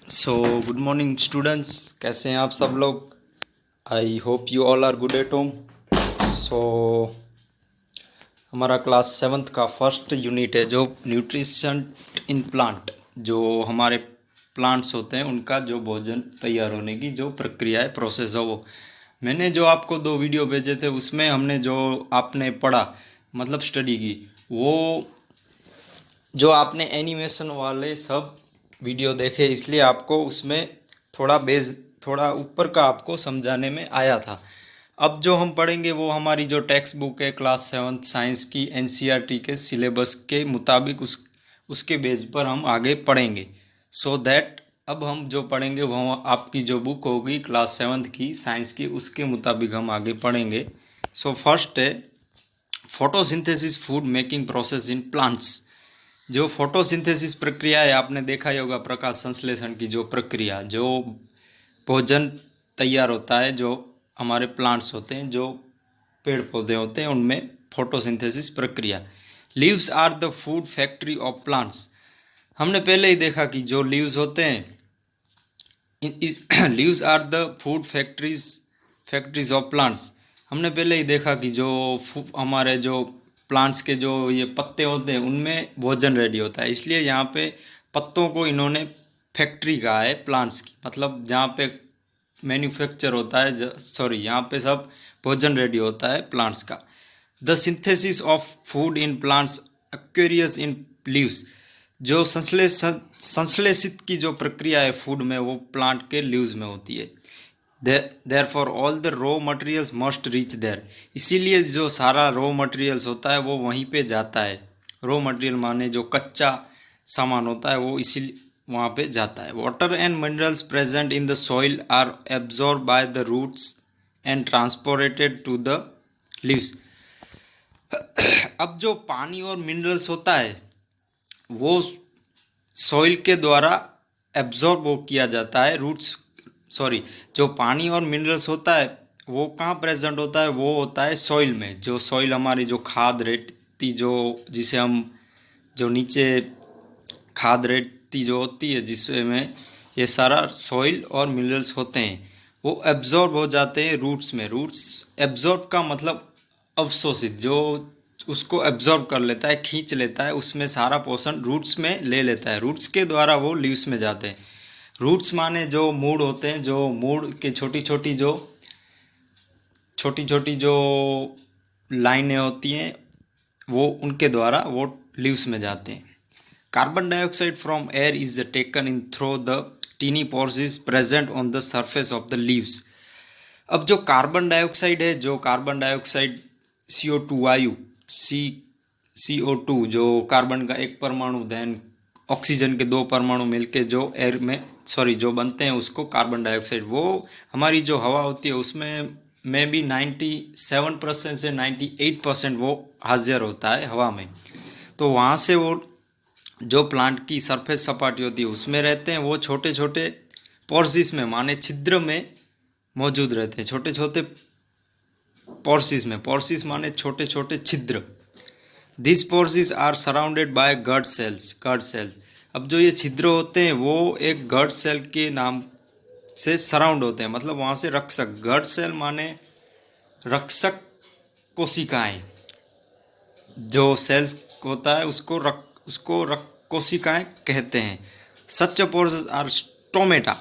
So good morning students, कैसे हैं आप सब लोग। I hope you all are good at home. So हमारा क्लास सेवन्थ का फर्स्ट यूनिट है जो न्यूट्रिशन इन प्लांट, जो हमारे प्लांट्स होते हैं उनका जो भोजन तैयार होने की जो प्रक्रिया है, प्रोसेस है, वो मैंने जो आपको 2 वीडियो भेजे थे उसमें हमने जो आपने पढ़ा मतलब स्टडी की, वो जो आपने एनिमेशन वाले सब वीडियो देखे इसलिए आपको उसमें थोड़ा ऊपर का आपको समझाने में आया था। अब जो हम पढ़ेंगे वो हमारी जो टेक्स्ट बुक है क्लास सेवन्थ साइंस की एनसीईआरटी के सिलेबस के मुताबिक उसके बेस पर हम आगे पढ़ेंगे। सो दैट अब हम जो पढ़ेंगे वो आपकी जो बुक होगी क्लास सेवन्थ की साइंस की उसके मुताबिक हम आगे पढ़ेंगे। सो फर्स्ट है photosynthesis food making process in plants. जो फोटोसिंथेसिस प्रक्रिया है आपने देखा ही होगा, प्रकाश संश्लेषण की जो प्रक्रिया, जो भोजन तैयार होता है, जो हमारे प्लांट्स होते हैं, जो पेड़ पौधे होते हैं, उनमें फोटोसिंथेसिस प्रक्रिया। Leaves are the food factory of plants. हमने पहले ही देखा कि जो लीव्स होते हैं leaves are the food factories of plants. हमने पहले ही देखा कि जो हमारे जो प्लांट्स के जो ये पत्ते होते हैं उनमें भोजन रेडी होता है, इसलिए यहाँ पे पत्तों को इन्होंने फैक्ट्री कहा है प्लांट्स की, मतलब जहाँ पे मैन्युफैक्चर होता है, सॉरी यहाँ पे सब भोजन रेडी होता है प्लांट्स का। The synthesis of food in plants Aquarius in leaves. जो संश्लेषित की जो प्रक्रिया है फूड में वो प्लांट के लीव्स में होती है। Therefore all the raw materials must reach there. इसीलिए जो सारा रॉ मटेरियल्स होता है वो वहीं पे जाता है। रॉ मटेरियल माने जो कच्चा सामान होता है वो इसीलिए वहाँ पे जाता है। Water and minerals present in the soil are absorb by the roots and transported to the leaves. अब जो पानी और मिनरल्स होता है वो सॉइल के द्वारा एब्जॉर्ब वो किया जाता है रूट्स, सॉरी जो पानी और मिनरल्स होता है वो कहाँ प्रेजेंट होता है, वो होता है सॉइल में। जो सॉइल हमारी जो खाद रेती जो जिसे हम जो नीचे खाद रेती जो होती है जिसमें ये सारा सॉइल और मिनरल्स होते हैं वो एब्जॉर्ब हो जाते हैं रूट्स में। रूट्स एब्जॉर्ब का मतलब अवशोषित, जो उसको एब्जॉर्ब कर लेता है, खींच लेता है, उसमें सारा पोषण रूट्स में ले लेता है। रूट्स के द्वारा वो लीव्स में जाते हैं। रूट्स माने जो मूड होते हैं, जो मूड के छोटी छोटी जो लाइनें होती हैं वो उनके द्वारा वो लीव्स में जाते हैं। Carbon dioxide from air is taken in through the tiny pores present on the surface of the leaves. अब जो कार्बन डाइऑक्साइड है, जो कार्बन डाइऑक्साइड CO2 वायु CO2 जो कार्बन का एक परमाणु देन ऑक्सीजन के 2 परमाणु मिलके जो एयर में जो बनते हैं उसको कार्बन डाइऑक्साइड। वो हमारी जो हवा होती है उसमें भी 97% से 98% वो हाजिर होता है हवा में। तो वहाँ से वो जो प्लांट की सरफेस सपाटी होती है उसमें रहते हैं, वो छोटे छोटे पोर्सिस में माने छिद्र में मौजूद रहते हैं। छोटे छोटे पोर्सिस में, पोर्सिस माने छोटे छोटे छिद्र। दिस पोर्सिस आर सराउंडेड बाय गड सेल्स। अब जो ये छिद्र होते हैं वो एक गड सेल के नाम से सराउंड होते हैं, मतलब वहाँ से रक्षक, गड सेल माने रक्षक कोशिकाएं। जो सेल्स होता है उसको कोशिकाएं कहते हैं। सच पोर्सेस आर स्टोमेटा।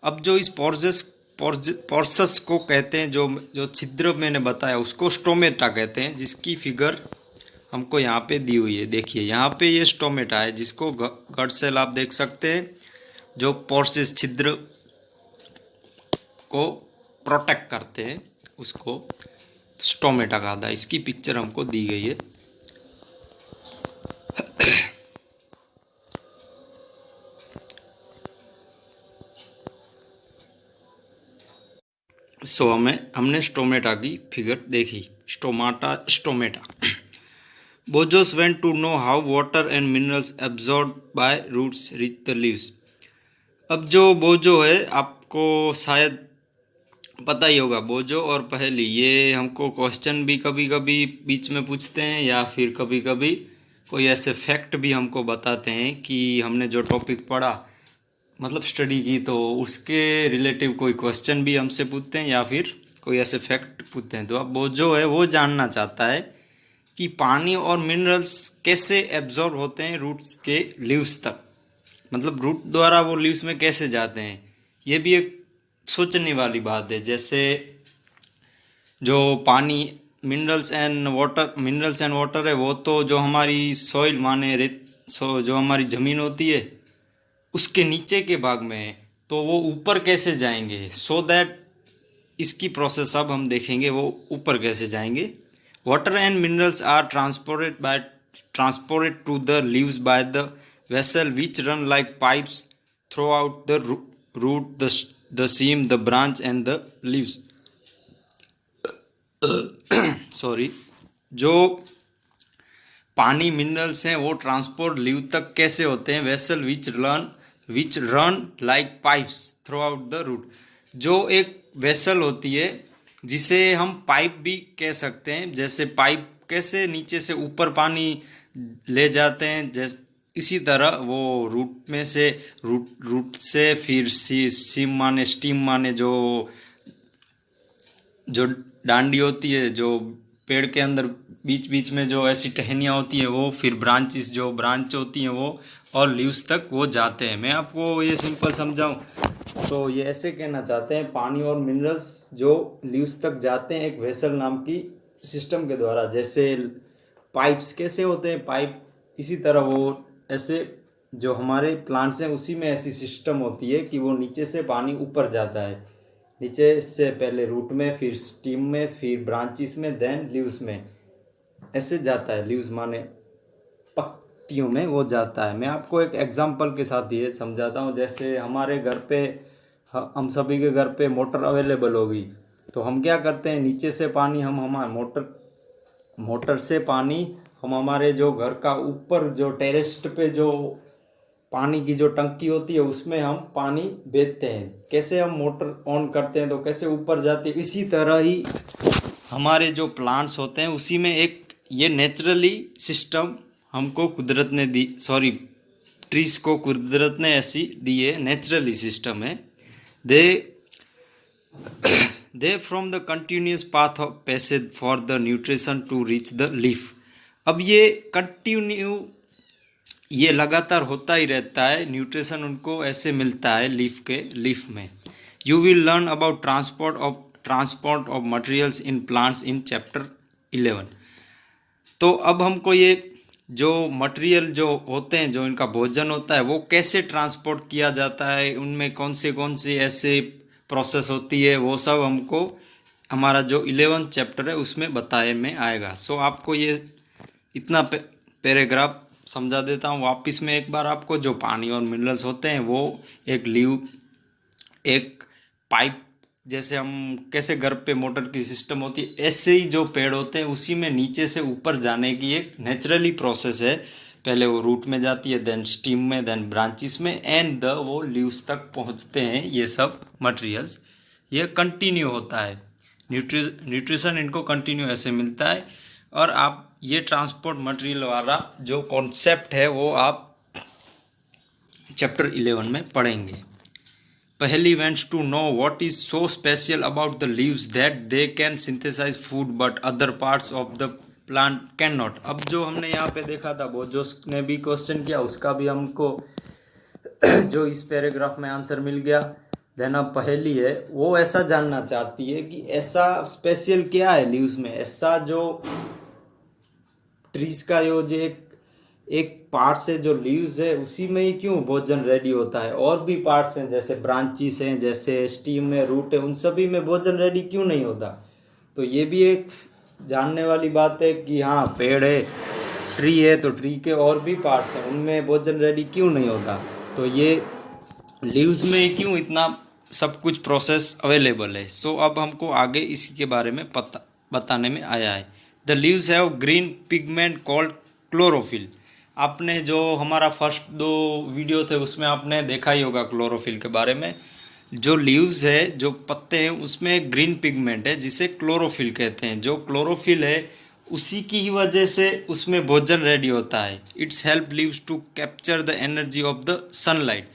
अब जो इस पोर्सस को कहते हैं, जो जो छिद्र मैंने बताया उसको स्टोमेटा कहते हैं, जिसकी फिगर हमको यहाँ पे दी हुई है। देखिए यहाँ पे ये स्टोमेटा है जिसको गड सेल आप देख सकते हैं, जो पोर्सिस छिद्र को प्रोटेक्ट करते हैं उसको स्टोमेटा कहा था। इसकी पिक्चर हमको दी गई है। सो हमने स्टोमेटा की फिगर देखी, स्टोमेटा। बोजोस went to know how water and minerals absorb by roots reach the leaves. अब जो बोजो है आपको शायद पता ही होगा, बोजो और पहेली ये हमको क्वेश्चन भी कभी कभी बीच में पूछते हैं या फिर कभी कभी कोई ऐसे फैक्ट भी हमको बताते हैं कि हमने जो टॉपिक पढ़ा मतलब स्टडी की, तो उसके रिलेटिव कोई क्वेश्चन भी हमसे पूछते हैं या फिर कोई ऐसे फैक्ट पूछते हैं, तो अब वो जो है वो जानना चाहता है कि पानी और मिनरल्स कैसे एब्जॉर्ब होते हैं रूट्स के लीव्स तक, मतलब रूट द्वारा वो लीव्स में कैसे जाते हैं। ये भी एक सोचने वाली बात है। जैसे जो पानी मिनरल्स एंड वाटर है, वो तो जो हमारी सॉइल माने रेत जो हमारी ज़मीन होती है उसके नीचे के भाग में है, तो वो ऊपर कैसे जाएंगे, सो दैट इसकी प्रोसेस अब हम देखेंगे वो ऊपर कैसे जाएंगे। Water and minerals are transported to the leaves by the vessel which run like pipes throughout the root the stem the branch and the leaves. Sorry, जो पानी मिनरल्स हैं वो ट्रांसपोर्ट लीव तक कैसे होते हैं, vessel which run like pipes throughout the root. जो एक वेसल होती है जिसे हम पाइप भी कह सकते हैं, जैसे पाइप कैसे नीचे से ऊपर पानी ले जाते हैं, जैसे इसी तरह वो रूट से फिर सीम माने स्टीम माने जो जो डांडी होती है, जो पेड़ के अंदर बीच बीच में जो ऐसी टहनियाँ होती हैं वो, फिर ब्रांचेस जो ब्रांच होती हैं वो, और लीव्स तक वो जाते हैं। मैं आपको ये सिंपल समझाऊं तो ये ऐसे कहना चाहते हैं, पानी और मिनरल्स जो लीव्स तक जाते हैं एक वेसल नाम की सिस्टम के द्वारा। जैसे पाइप्स कैसे होते हैं, पाइप इसी तरह वो ऐसे जो हमारे प्लांट्स हैं उसी में ऐसी सिस्टम होती है कि वो नीचे से पानी ऊपर जाता है, नीचे से पहले रूट में, फिर स्टीम में, फिर ब्रांचेस में, देन लीव्स में ऐसे जाता है। लीव्स माने पत्तियों में वो जाता है। मैं आपको एक एग्जांपल के साथ ये समझाता हूँ। जैसे हमारे घर पे, हम सभी के घर पे मोटर अवेलेबल होगी, तो हम क्या करते हैं, नीचे से पानी हम हमारे मोटर से पानी हम हमारे जो घर का ऊपर जो टेरेस पे जो पानी की जो टंकी होती है उसमें हम पानी भेजते हैं। कैसे हम मोटर ऑन करते हैं तो कैसे ऊपर जाती है, इसी तरह ही हमारे जो प्लांट्स होते हैं उसी में एक ये नेचुरली सिस्टम हमको कुदरत ने दी, सॉरी ट्रीज को कुदरत ने ऐसी दी है, नेचुरली सिस्टम है। They they from the continuous path of passage for the nutrition to reach the leaf. अब ये कंटिन्यू, ये लगातार होता ही रहता है, न्यूट्रिशन उनको ऐसे मिलता है लीफ में। You will learn about transport of materials in plants in chapter 11। तो अब हमको ये जो मटेरियल जो होते हैं, जो इनका भोजन होता है, वो कैसे ट्रांसपोर्ट किया जाता है, उनमें कौन से ऐसे प्रोसेस होती है, वो सब हमको हमारा जो 11th चैप्टर है उसमें बताए में आएगा। सो आपको ये इतना पैराग्राफ समझा देता हूँ वापस में एक बार आपको। जो पानी और मिनरल्स होते हैं वो एक लीव, एक पाइप, जैसे हम कैसे घर पे मोटर की सिस्टम होती है, ऐसे ही जो पेड़ होते हैं उसी में नीचे से ऊपर जाने की एक नेचुरली प्रोसेस है। पहले वो रूट में जाती है, देन स्टीम में, देन ब्रांचेस में, एंड वो लीव्स तक पहुंचते हैं ये सब मटेरियल्स। ये कंटिन्यू होता है, न्यूट्रिशन इनको कंटिन्यू ऐसे मिलता है। और आप ये ट्रांसपोर्ट मटेरियल वाला जो कॉन्सेप्ट है वो आप चैप्टर 11 में पढ़ेंगे। पहली wants to know what is so special about the leaves that they can synthesize food but other parts of the plant cannot। अब जो हमने यहाँ पे देखा था, वो जो ने भी क्वेश्चन किया उसका भी हमको जो इस पैराग्राफ में आंसर मिल गया। देन अब पहली है, वो ऐसा जानना चाहती है कि ऐसा स्पेशल क्या है लीव्स में, ऐसा जो ट्रीज का जो एक पार्ट से जो लीव्स है उसी में ही क्यों भोजन रेडी होता है, और भी पार्ट्स हैं जैसे ब्रांचेस हैं, जैसे स्टीम में, रूट है, उन सभी में भोजन रेडी क्यों नहीं होता। तो ये भी एक जानने वाली बात है कि हाँ, पेड़ है, ट्री है, तो ट्री के और भी पार्ट्स हैं, उनमें भोजन रेडी क्यों नहीं होता। तो ये लीव्स में क्यों इतना सब कुछ प्रोसेस अवेलेबल है। सो अब हमको आगे इसी के बारे में बताने में आया है। The leaves have green pigment called chlorophyll. आपने जो हमारा फर्स्ट 2 वीडियो थे उसमें आपने देखा ही होगा क्लोरोफिल के बारे में। जो लीव्स है, जो पत्ते हैं, उसमें ग्रीन पिगमेंट है जिसे क्लोरोफिल कहते हैं। जो क्लोरोफिल है उसी की ही वजह से उसमें भोजन रेडी होता है। Its help leaves to capture the energy of the sunlight.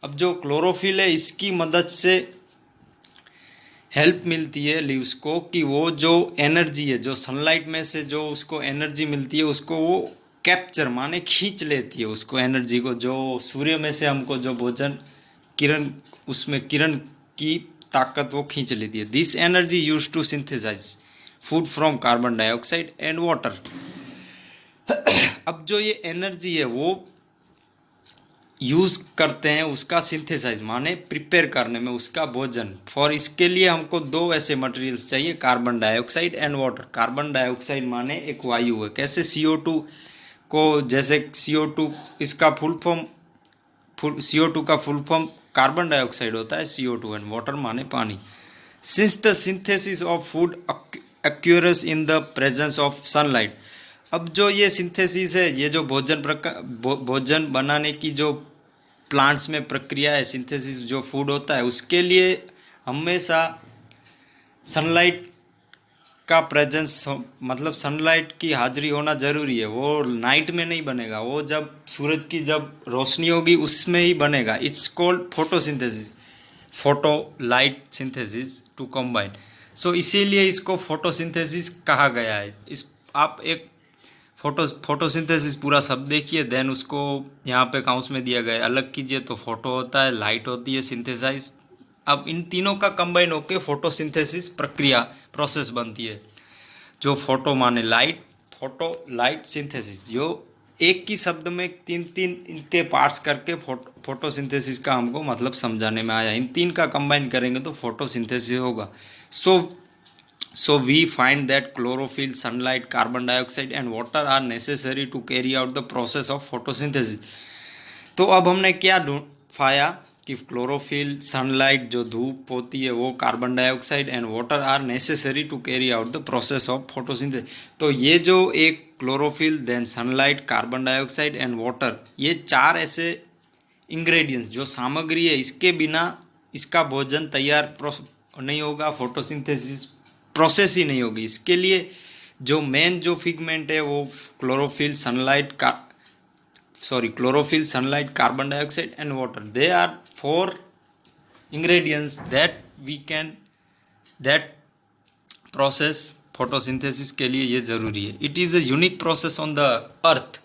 अब जो क्लोरोफिल है इसकी मदद से हेल्प मिलती है लीव्स को कि वो जो एनर्जी है, जो सनलाइट में से जो उसको एनर्जी मिलती है, उसको वो कैप्चर माने खींच लेती है उसको एनर्जी को, जो सूर्य में से हमको जो भोजन किरण, उसमें किरण की ताकत वो खींच लेती है। This energy use to synthesise food from carbon dioxide and water. अब जो ये एनर्जी है वो यूज़ करते हैं उसका सिंथेसाइज माने प्रिपेयर करने में उसका भोजन। फॉर इसके लिए हमको दो ऐसे मटेरियल्स चाहिए, carbon dioxide and water. Carbon dioxide माने एक वायु है, कैसे CO2 को, जैसे CO2 इसका फुल फॉर्म CO2 का फुल फॉर्म कार्बन डाइऑक्साइड होता है CO2, एंड वाटर माने पानी। Since the synthesis of food occurs in the presence of sunlight. अब जो ये सिंथेसिस है, ये जो भोजन बनाने की जो प्लांट्स में प्रक्रिया है, सिंथेसिस जो फूड होता है, उसके लिए हमेशा सनलाइट का प्रेजेंस मतलब सनलाइट की हाजिरी होना ज़रूरी है। वो नाइट में नहीं बनेगा, वो जब सूरज की जब रोशनी होगी उसमें ही बनेगा। It's called photosynthesis, photo light synthesis to combine. So इसीलिए इसको फोटोसिंथेसिस कहा गया है। इस आप एक फोटोसिंथेसिस पूरा शब्द देखिए, देन उसको यहाँ पे काउंस में दिया गया है, अलग कीजिए तो फोटो होता है, लाइट होती है, सिंथेसाइज। अब इन तीनों का कंबाइन होकर फोटोसिंथेसिस प्रक्रिया प्रोसेस बनती है। जो फोटो माने लाइट, फोटो लाइट सिंथेसिस, जो एक ही शब्द में तीन तीन इनके पार्ट्स करके फोटोसिंथेसिस का हमको मतलब समझाने में आया। इन तीन का कंबाइन करेंगे तो फोटोसिंथेसिस होगा। So we find that chlorophyll, sunlight, carbon dioxide and water are necessary to carry out the process of photosynthesis। तो अब हमने क्या पाया कि क्लोरोफिल, सनलाइट जो धूप होती है वो, carbon dioxide and water are necessary to carry out the process of photosynthesis. तो ये जो एक chlorophyll, then sunlight, carbon dioxide and water, ये चार ऐसे इंग्रेडिएंट्स जो सामग्री है, इसके बिना इसका भोजन तैयार नहीं होगा, फोटोसिंथेसिस प्रोसेस ही नहीं होगी। इसके लिए जो मेन जो पिगमेंट है वो chlorophyll, sunlight, carbon dioxide and water, they are 4 ingredients that process photosynthesis के लिए ये ज़रूरी है। It is a unique process on the earth.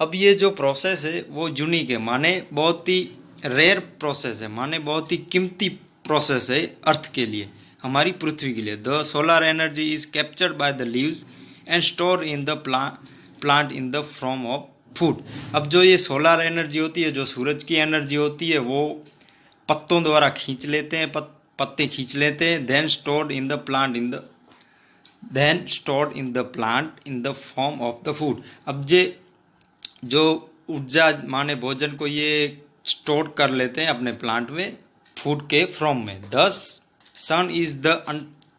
अब ये जो प्रोसेस है वो यूनिक है, माने बहुत ही रेयर प्रोसेस है, माने बहुत ही कीमती प्रोसेस है अर्थ के लिए, हमारी पृथ्वी के लिए। The solar energy is captured by the leaves and store in the plant in the form of food. अब जो ये सोलर एनर्जी होती है, जो सूरज की एनर्जी होती है, वो पत्तों द्वारा खींच लेते हैं, पत्ते खींच लेते हैं, then stored in the plant in the form of the food. अब जो ऊर्जा माने भोजन को ये स्टोर कर लेते हैं अपने प्लांट में फूड के फॉर्म में। Thus sun is the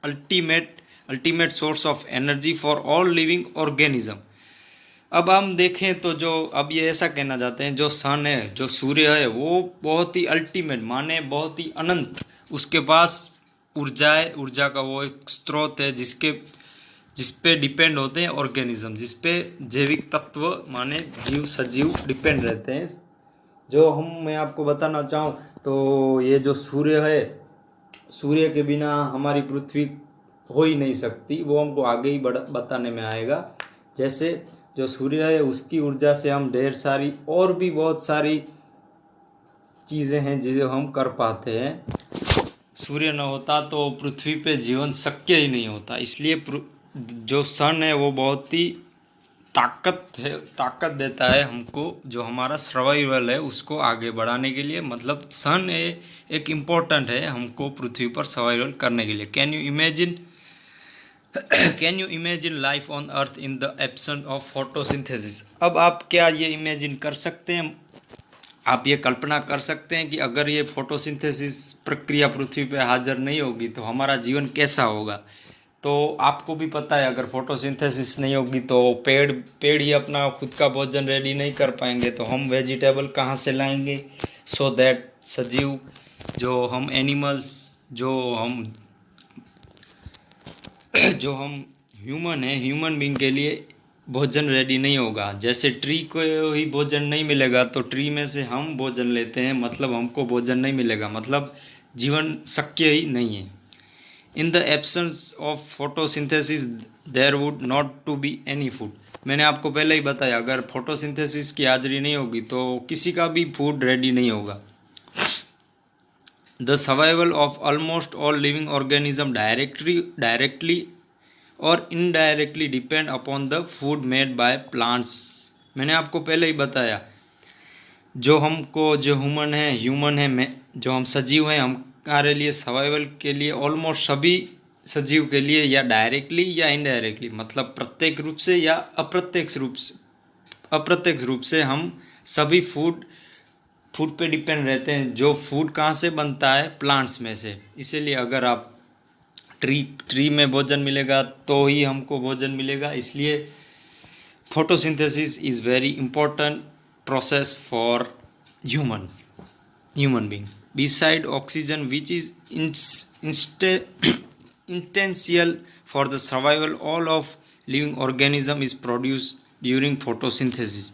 ultimate source of energy for all living organism. अब हम देखें तो जो अब ये ऐसा कहना चाहते हैं, जो सन है, जो सूर्य है, वो बहुत ही अल्टीमेट माने बहुत ही अनंत, उसके पास ऊर्जा है, ऊर्जा का वो एक स्रोत है जिस पे डिपेंड होते हैं ऑर्गेनिज्म, जिस पे जैविक तत्व माने जीव सजीव डिपेंड रहते हैं। जो मैं आपको बताना चाहूँ तो ये जो सूर्य है, सूर्य के बिना हमारी पृथ्वी हो ही नहीं सकती, वो हमको आगे ही बताने में आएगा। जैसे जो सूर्य है उसकी ऊर्जा से हम ढेर सारी और भी बहुत सारी चीज़ें हैं जिसे हम कर पाते हैं। सूर्य न होता तो पृथ्वी पे जीवन शक्य ही नहीं होता। इसलिए जो सन है वो बहुत ही ताकत देता है हमको, जो हमारा सर्वाइवल है उसको आगे बढ़ाने के लिए। मतलब सन एक इम्पोर्टेंट है हमको पृथ्वी पर सर्वाइवल करने के लिए। Can you imagine life on earth in the absence of photosynthesis. अब आप क्या ये इमेजिन कर सकते हैं, आप ये कल्पना कर सकते हैं कि अगर ये फोटोसिंथेसिस प्रक्रिया पृथ्वी पे हाजिर नहीं होगी तो हमारा जीवन कैसा होगा। तो आपको भी पता है अगर फोटोसिंथेसिस नहीं होगी तो पेड़ ही अपना खुद का भोजन रेडी नहीं कर पाएंगे, तो हम वेजिटेबल कहाँ से लाएंगे। सो दैट सजीव जो हम एनिमल्स जो हम ह्यूमन हैं, ह्यूमन बीइंग के लिए भोजन रेडी नहीं होगा। जैसे ट्री को ही भोजन नहीं मिलेगा तो ट्री में से हम भोजन लेते हैं, मतलब हमको भोजन नहीं मिलेगा, मतलब जीवन शक्य ही नहीं है। In the absence of photosynthesis there would not to be any food. मैंने आपको पहले ही बताया, अगर फोटोसिंथेसिस की हाजिरी नहीं होगी तो किसी का भी फूड रेडी नहीं होगा। The survival of almost all living organism directly और indirectly depend upon the food made by plants. मैंने आपको पहले ही बताया, जो ह्यूमन है मैं जो हम सजीव हैं, हमारे लिए सर्वाइवल के लिए ऑलमोस्ट सभी सजीव के लिए या डायरेक्टली या इनडायरेक्टली, मतलब प्रत्येक रूप से या अप्रत्यक्ष रूप से हम सभी फूड पे डिपेंड रहते हैं। जो फूड कहाँ से बनता है? प्लांट्स में से। इसीलिए अगर आप ट्री में भोजन मिलेगा तो ही हमको भोजन मिलेगा। इसलिए photosynthesis is very important process for human being beside oxygen which is essential for the survival all of living organism is produced during photosynthesis।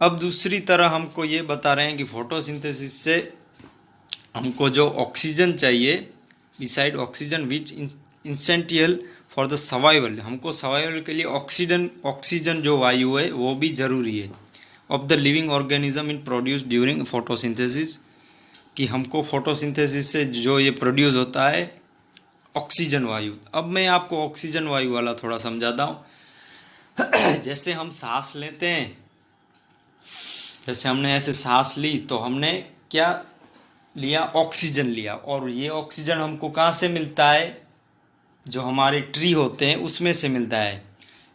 अब दूसरी तरह हमको ये बता रहे हैं कि फोटोसिंथेसिस से हमको जो ऑक्सीजन चाहिए, beside oxygen which essential for the survival, हमको सर्वाइवल के लिए ऑक्सीजन जो वायु है वो भी ज़रूरी है, of the living organism in produce during photosynthesis, कि हमको फोटोसिंथेसिस से जो ये प्रोड्यूस होता है ऑक्सीजन वायु। अब मैं आपको ऑक्सीजन वायु वाला थोड़ा समझाता हूँ। जैसे हम सांस लेते हैं, जैसे हमने ऐसे सांस ली तो हमने क्या लिया? ऑक्सीजन लिया। और ये ऑक्सीजन हमको कहाँ से मिलता है? जो हमारे ट्री होते हैं उसमें से मिलता है।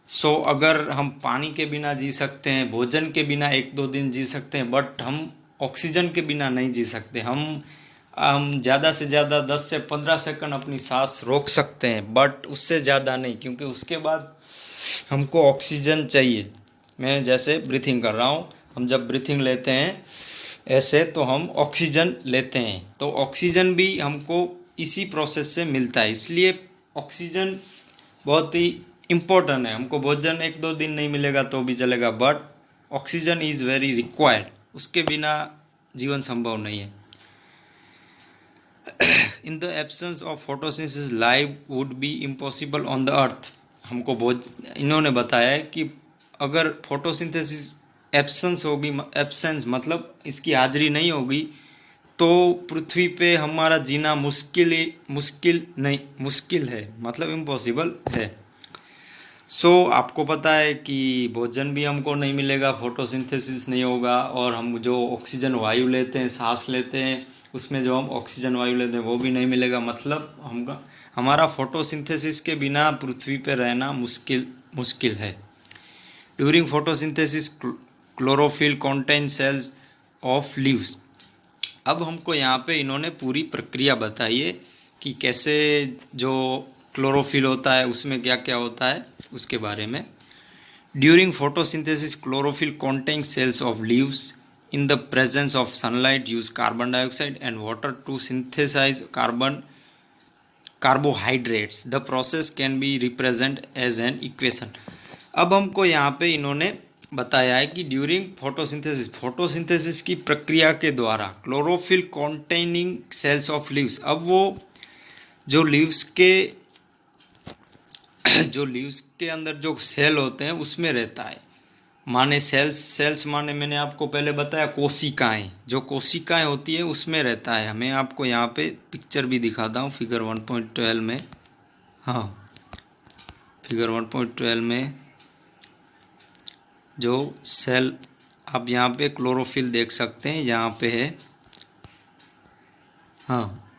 सो अगर हम पानी के बिना जी सकते हैं, भोजन के बिना 1-2 दिन जी सकते हैं, बट हम ऑक्सीजन के बिना नहीं जी सकते। हम ज़्यादा से ज़्यादा 10 से 15 सेकंड अपनी सांस रोक सकते हैं, बट उससे ज़्यादा नहीं, क्योंकि उसके बाद हमको ऑक्सीजन चाहिए। मैं जैसे ब्रीथिंग कर रहा हूँ, हम जब ब्रीथिंग लेते हैं ऐसे तो हम ऑक्सीजन लेते हैं, तो ऑक्सीजन भी हमको इसी प्रोसेस से मिलता है। इसलिए ऑक्सीजन बहुत ही इम्पोर्टेंट है। हमको भोजन 1-2 दिन नहीं मिलेगा तो भी चलेगा, but oxygen is very required. उसके बिना जीवन संभव नहीं है। In the absence of photosynthesis life would be impossible on the अर्थ। हमको इन्होंने बताया है कि अगर फोटोसिंथेसिस एब्सेंस मतलब इसकी हाजिरी नहीं होगी तो पृथ्वी पे हमारा जीना मुश्किल है, मतलब इम्पॉसिबल है। आपको पता है कि भोजन भी हमको नहीं मिलेगा, फोटोसिंथेसिस नहीं होगा, और हम जो ऑक्सीजन वायु लेते हैं, सांस लेते हैं, उसमें जो हम ऑक्सीजन वायु लेते हैं वो भी नहीं मिलेगा। मतलब हमारा फोटोसिंथेसिस के बिना पृथ्वी पे रहना मुश्किल है। During photosynthesis chlorophyll contain cells of leaves. अब हमको यहाँ पे इन्होंने पूरी प्रक्रिया बताई है कि कैसे जो क्लोरोफिल होता है उसमें क्या क्या होता है उसके बारे में। During photosynthesis chlorophyll contain cells of leaves in the presence of sunlight use carbon dioxide and water to synthesise carbohydrates. The process can be represent as an equation. अब हमको यहाँ पे इन्होंने बताया है कि ड्यूरिंग फोटोसिंथेसिस की प्रक्रिया के द्वारा chlorophyll containing cells of leaves, अब वो जो लीव्स के अंदर जो सेल होते हैं उसमें रहता है। माने सेल्स माने मैंने आपको पहले बताया कोशिकाएं, जो कोशिकाएं होती है उसमें रहता है। मैं आपको यहाँ पे पिक्चर भी दिखाता हूँ फिगर 1.12 में। हाँ, फिगर 1.12 में जो सेल आप यहाँ पे क्लोरोफिल देख सकते हैं, यहाँ पे है। हाँ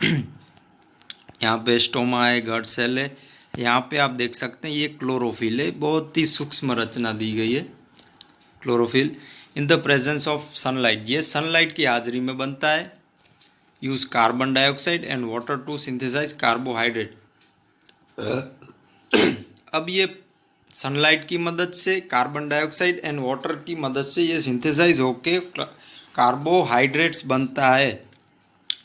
यहाँ पे स्टोमा है, गट सेल है, यहाँ पे आप देख सकते हैं ये क्लोरोफिल है। बहुत ही सूक्ष्म रचना दी गई है chlorophyll. In the presence of sunlight, ये सनलाइट की हाजिरी में बनता है। Use carbon dioxide and water to synthesise carbohydrate. अब ये सनलाइट की मदद से, कार्बन डाइऑक्साइड एंड वाटर की मदद से ये सिंथेसाइज होके कार्बोहाइड्रेट्स बनता है।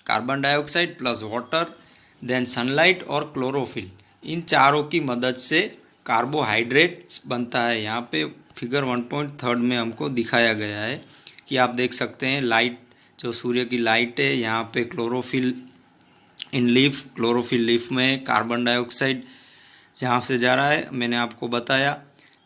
Carbon dioxide plus water then sunlight और क्लोरोफिल, इन चारों की मदद से कार्बोहाइड्रेट्स बनता है। यहाँ पे फिगर 1.3 में हमको दिखाया गया है कि आप देख सकते हैं लाइट, जो सूर्य की लाइट है, यहाँ पे क्लोरोफिल इन लीफ, क्लोरोफिल लीफ में कार्बन डाइऑक्साइड यहाँ से जा रहा है। मैंने आपको बताया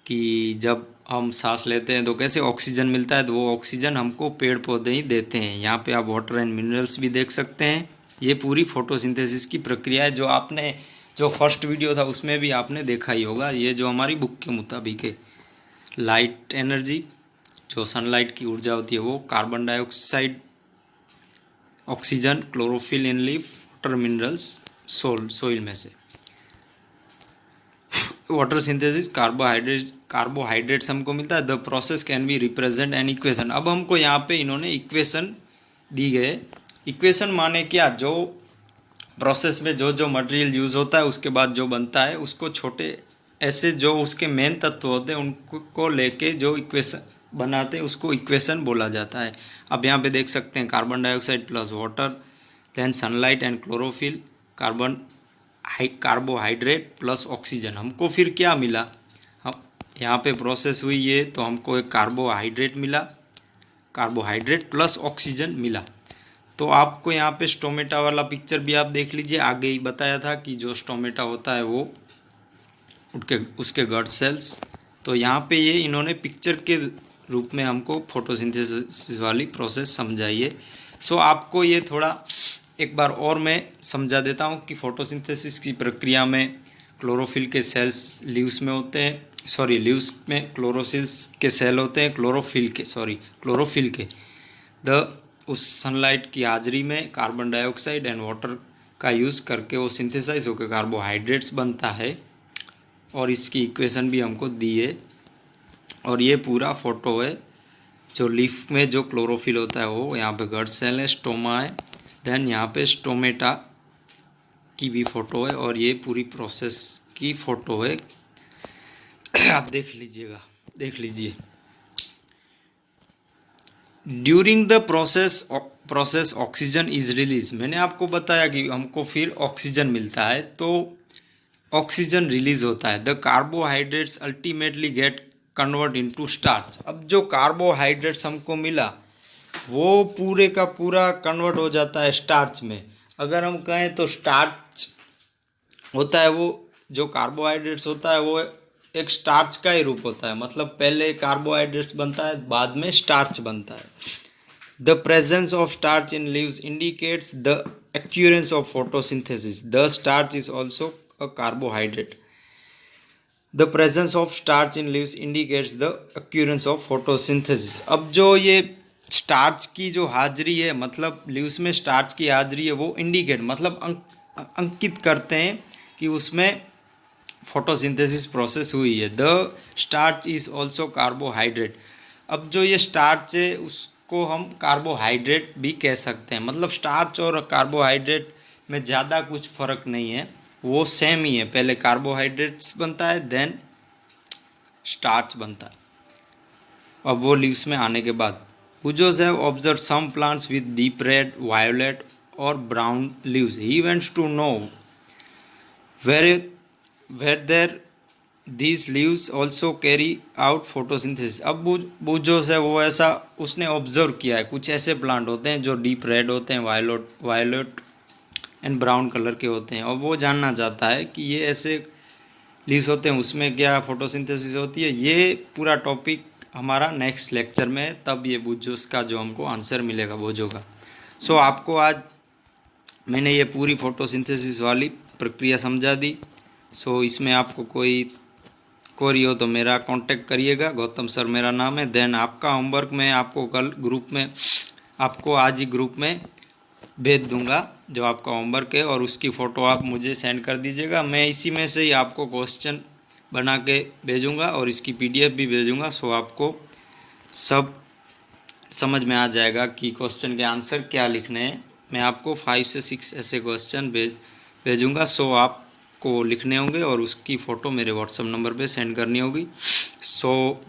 कि जब हम सांस लेते हैं तो कैसे ऑक्सीजन मिलता है, तो वो ऑक्सीजन हमको पेड़ पौधे ही देते हैं। यहाँ पे आप वाटर एंड मिनरल्स भी देख सकते हैं। ये पूरी फोटोसिंथेसिस की प्रक्रिया है, जो आपने जो फर्स्ट वीडियो था उसमें भी आपने देखा ही होगा। ये जो हमारी बुक के मुताबिक है, लाइट एनर्जी, जो सनलाइट की ऊर्जा होती है, वो कार्बन डाइऑक्साइड, ऑक्सीजन, क्लोरोफिल इन लीफ, वाटर मिनरल्स सोइल में से। वाटर सिंथेसिस, कार्बोहाइड्रेट्स हमको मिलता है। The process can be represent N equation. अब हमको यहाँ पे इन्होंने इक्वेशन दी गए। इक्वेशन माने क्या, जो प्रोसेस में जो जो मटेरियल यूज़ होता है उसके बाद जो बनता है उसको छोटे ऐसे जो उसके मेन तत्व होते हैं उनको लेके जो इक्वेशन बनाते हैं उसको इक्वेशन बोला जाता है। अब यहाँ पे देख सकते हैं carbon dioxide plus water, then sunlight and chlorophyll, carbohydrate plus oxygen. हमको फिर क्या मिला, हम यहाँ पे प्रोसेस हुई ये, तो हमको एक कार्बोहाइड्रेट मिला, कार्बोहाइड्रेट प्लस ऑक्सीजन मिला। तो आपको यहाँ पे स्टोमेटा वाला पिक्चर भी आप देख लीजिए। आगे ही बताया था कि जो स्टोमेटा होता है वो उसके गट सेल्स। तो यहाँ पे ये इन्होंने पिक्चर के रूप में हमको फोटोसिंथेसिस वाली प्रोसेस समझाई है। सो आपको ये थोड़ा एक बार और मैं समझा देता हूँ कि फोटोसिंथेसिस की प्रक्रिया में क्लोरोफिल के सेल्स लीव्स में होते हैं, लीव्स में क्लोरोसिल्स के सेल होते हैं, क्लोरोफिल के उस सनलाइट की हाजिरी में कार्बन डाइऑक्साइड एंड वाटर का यूज़ करके वो सिंथेसाइज होकर कार्बोहाइड्रेट्स बनता है। और इसकी इक्वेशन भी हमको दी है। और ये पूरा फोटो है, जो लीफ में जो क्लोरोफिल होता है वो यहाँ पे गट सेल है, स्टोमा है, देन यहाँ पे स्टोमेटा की भी फ़ोटो है, और ये पूरी प्रोसेस की फ़ोटो है। आप देख लीजिए। During the process oxygen is release. मैंने आपको बताया कि हमको फिर ऑक्सीजन मिलता है, तो ऑक्सीजन रिलीज होता है। The carbohydrates ultimately gate convert into starch. अब जो कार्बोहाइड्रेट्स हमको मिला वो पूरे का पूरा कन्वर्ट हो जाता है स्टार्च में। अगर हम कहें तो स्टार्च होता है, वो जो कार्बोहाइड्रेट्स होता है वो एक स्टार्च का ही रूप होता है। मतलब पहले कार्बोहाइड्रेट्स बनता है, बाद में स्टार्च बनता है। The presence of starch in leaves indicates the occurrence of photosynthesis. The starch is also a carbohydrate. The presence of starch in leaves indicates the occurrence of photosynthesis. अब जो ये स्टार्च की जो हाजिरी है, मतलब लीव्स में स्टार्च की हाजिरी है, वो इंडिकेट मतलब अंकित करते हैं कि उसमें फोटोसिंथेसिस प्रोसेस हुई है। The starch is also carbohydrate. अब जो ये स्टार्च है उसको हम कार्बोहाइड्रेट भी कह सकते हैं। मतलब स्टार्च और कार्बोहाइड्रेट में ज़्यादा कुछ फ़र्क नहीं है, वो सेम ही है। पहले कार्बोहाइड्रेट्स बनता है, देन स्टार्च बनता है। अब वो लीव्स में आने के बाद Pujos have observed some plants with deep red, violet or brown leaves. He wants to know whether these leaves also carry out photosynthesis. अब बुजोस है वो ऐसा उसने ऑब्जर्व किया है, कुछ ऐसे प्लांट होते हैं जो डीप रेड होते हैं, वायलेट एंड ब्राउन कलर के होते हैं, और वो जानना चाहता है कि ये ऐसे लीव्स होते हैं उसमें क्या फोटोसिंथेसिस होती है। ये पूरा टॉपिक हमारा नेक्स्ट लेक्चर में है, तब ये बुजोस का जो हमको आंसर मिलेगा बोझो का। सो आपको आज मैंने ये पूरी फोटोसिंथेसिस वाली प्रक्रिया समझा दी। सो इसमें आपको कोई क्वेरी हो तो मेरा कांटेक्ट करिएगा, गौतम सर मेरा नाम है। देन आपका होमवर्क मैं आपको कल ग्रुप में, आपको आज ही ग्रुप में भेज दूंगा जो आपका होमवर्क है, और उसकी फ़ोटो आप मुझे सेंड कर दीजिएगा। मैं इसी में से ही आपको क्वेश्चन बना के भेजूंगा और इसकी PDF भी भेजूंगा। सो आपको सब समझ में आ जाएगा कि क्वेश्चन के आंसर क्या लिखने हैं। मैं आपको 5 से 6 ऐसे क्वेश्चन भेजूंगा। सो आपको लिखने होंगे और उसकी फ़ोटो मेरे WhatsApp नंबर पे सेंड करनी होगी। So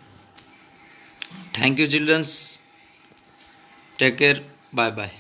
thank you childrens, take care, bye bye.